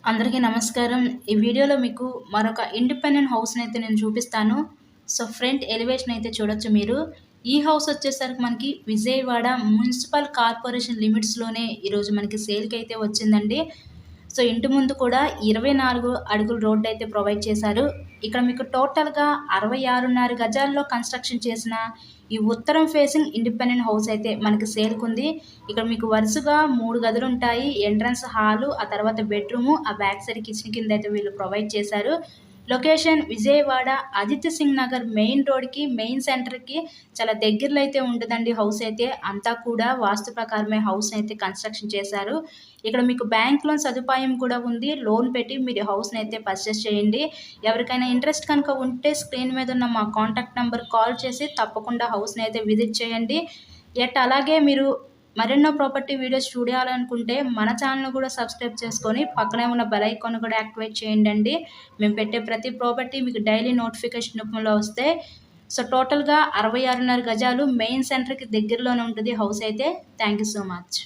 అందరికీ నమస్కారం. ఈ వీడియోలో మీకు మరొక ఇండిపెండెంట్ హౌస్‌నైతే నేను చూపిస్తాను. సో, ఫ్రంట్ ఎలివేషన్ అయితే చూడొచ్చు మీరు. ఈ హౌస్ వచ్చేసరికి మనకి విజయవాడ మున్సిపల్ కార్పొరేషన్ లిమిట్స్‌లోనే ఈరోజు మనకి సేల్‌కైతే వచ్చిందండి. సో, ఇంటి ముందు కూడా 24 అడుగుల రోడ్డయితే ప్రొవైడ్ చేశారు. ఇక్కడ మీకు టోటల్‌గా 66.5 గజాల్లో కన్‌స్ట్రక్షన్ చేసిన ఈ ఉత్తరం ఫేసింగ్ ఇండిపెండెంట్ హౌస్ అయితే మనకి సేల్‌కుంది. ఇక్కడ మీకు వరుసగా 3 గదులుంటాయి. ఎంట్రన్స్ హాలు, ఆ తర్వాత బెడ్‌రూము, ఆ బ్యాక్ సైడ్ కిచెన్ కిందయితే వీళ్ళు ప్రొవైడ్ చేశారు. లొకేషన్ విజయవాడ ఆదిత్య సింగ్ నగర్ మెయిన్ రోడ్‌కి, మెయిన్ సెంటర్‌కి చాలా దగ్గరలో అయితే ఉంటదండి హౌస్ అయితే. అంతా కూడా వాస్తు ప్రకారమే హౌస్‌నైతే కన్‌స్ట్రక్షన్ చేశారు. ఇక్కడ మీకు బ్యాంక్ లోన్ సదుపాయం కూడా ఉంది. లోన్ పెట్టి మీరు హౌస్‌నైతే పర్చేస్ చేయండి. ఎవరికైనా ఇంట్రెస్ట్ కనుక ఉంటే స్క్రీన్ మీద ఉన్న మా కాంటాక్ట్ నంబర్‌కి కాల్ చేసి తప్పకుండా హౌస్‌నైతే విజిట్ చేయండి. అలాగే మీరు మరెన్నో ప్రాపర్టీ వీడియోస్ చూడాలనుకుంటే మన ఛానల్‌ని కూడా సబ్స్క్రైబ్ చేసుకొని పక్కనే ఉన్న బెల్ ఐకాన్ కూడా యాక్టివేట్ చేయండండి. మేము పెట్టే ప్రతి ప్రాపర్టీ మీకు డైలీ నోటిఫికేషన్ రూపంలో వస్తాయి. సో, టోటల్‌గా 66.5 గజాలు మెయిన్ సెంటర్‌కి దగ్గరలోనే ఉంటది హౌస్ అయితే. Thank you so much.